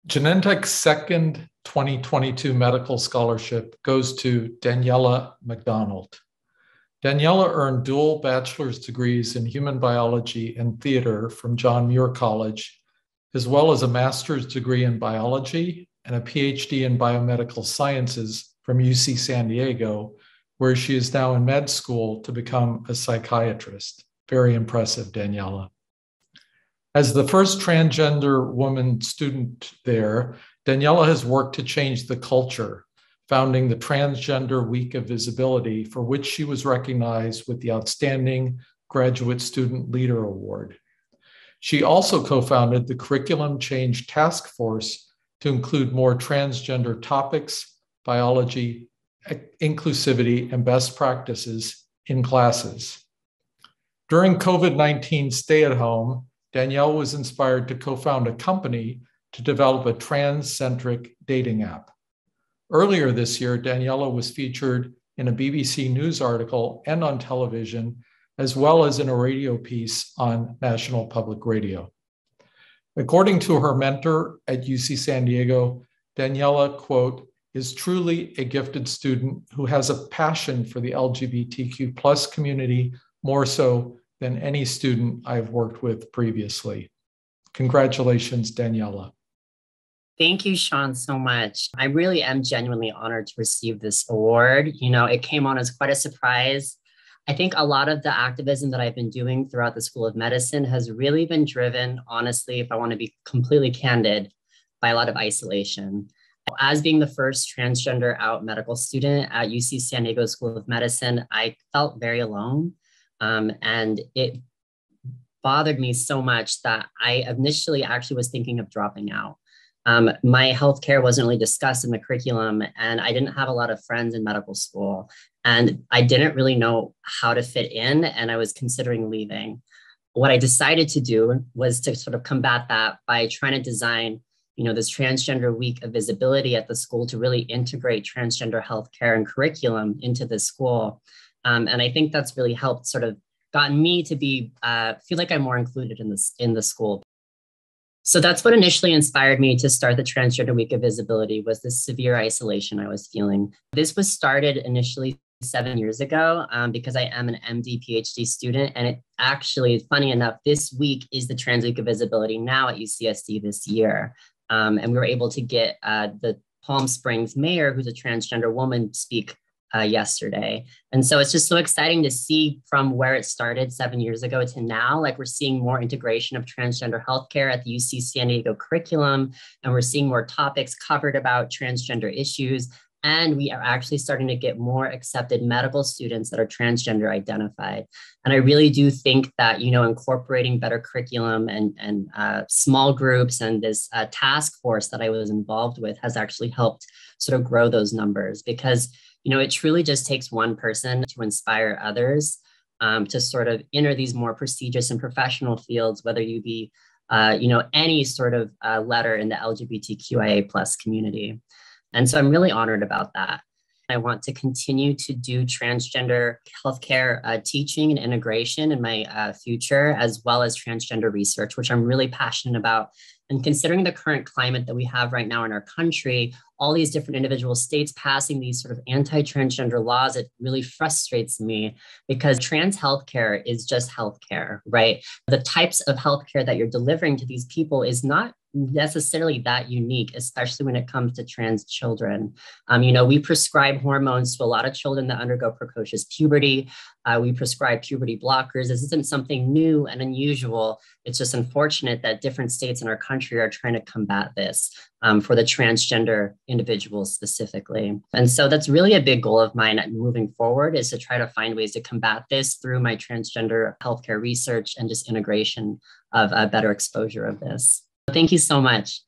Genentech's second 2022 medical scholarship goes to Daniella McDonald. Daniella earned dual bachelor's degrees in human biology and theater from John Muir College, as well as a master's degree in biology and a PhD in biomedical sciences from UC San Diego, where she is now in med school to become a psychiatrist. Very impressive, Daniella. As the first transgender woman student there, Daniella has worked to change the culture, founding the Transgender Week of Visibility, for which she was recognized with the Outstanding Graduate Student Leader Award. She also co-founded the Curriculum Change Task Force to include more transgender topics, biology, inclusivity, and best practices in classes. During COVID-19 stay-at-home, Danielle was inspired to co-found a company to develop a trans-centric dating app. Earlier this year, Daniela was featured in a BBC News article and on television, as well as in a radio piece on National Public Radio. According to her mentor at UC San Diego, Daniela, quote, is truly a gifted student who has a passion for the LGBTQ plus community, more so than any student I've worked with previously. Congratulations, Daniela. Thank you, Sean, so much. I really am genuinely honored to receive this award. It came on as quite a surprise. I think a lot of the activism that I've been doing throughout the School of Medicine has really been driven, honestly, if I want to be completely candid, by a lot of isolation. As being the first transgender out medical student at UC San Diego School of Medicine, I felt very alone. And it bothered me so much that I initially actually was thinking of dropping out. My healthcare wasn't really discussed in the curriculum, and I didn't have a lot of friends in medical school, and I didn't really know how to fit in, and I was considering leaving. What I decided to do was to sort of combat that by trying to design, this Transgender Week of Visibility at the school to really integrate transgender healthcare and curriculum into the school. And I think that's really helped sort of gotten me to be feel like I'm more included in the school. So that's what initially inspired me to start the Transgender Week of Visibility, was this severe isolation I was feeling. This was started initially 7 years ago because I am an MD PhD student. And it actually, funny enough, this week is the Trans Week of Visibility now at UCSD this year. And we were able to get the Palm Springs mayor, who's a transgender woman, speak yesterday. And so it's just so exciting to see from where it started 7 years ago to now, like we're seeing more integration of transgender healthcare at the UC San Diego curriculum, and we're seeing more topics covered about transgender issues. And we are actually starting to get more accepted medical students that are transgender identified. And I really do think that, incorporating better curriculum and small groups and this task force that I was involved with has actually helped sort of grow those numbers, because it truly just takes one person to inspire others to sort of enter these more prestigious and professional fields, whether you be, any sort of letter in the LGBTQIA plus community. And so I'm really honored about that. I want to continue to do transgender healthcare teaching and integration in my future, as well as transgender research, which I'm really passionate about. And considering the current climate that we have right now in our country, all these different individual states passing these sort of anti-transgender laws, it really frustrates me, because trans healthcare is just healthcare, right? The types of healthcare that you're delivering to these people is not necessarily that unique, especially when it comes to trans children. We prescribe hormones to a lot of children that undergo precocious puberty. We prescribe puberty blockers. This isn't something new and unusual. It's just unfortunate that different states in our country are trying to combat this for the transgender individuals specifically. And so that's really a big goal of mine moving forward, is to try to find ways to combat this through my transgender healthcare research and just integration of a better exposure of this. Thank you so much.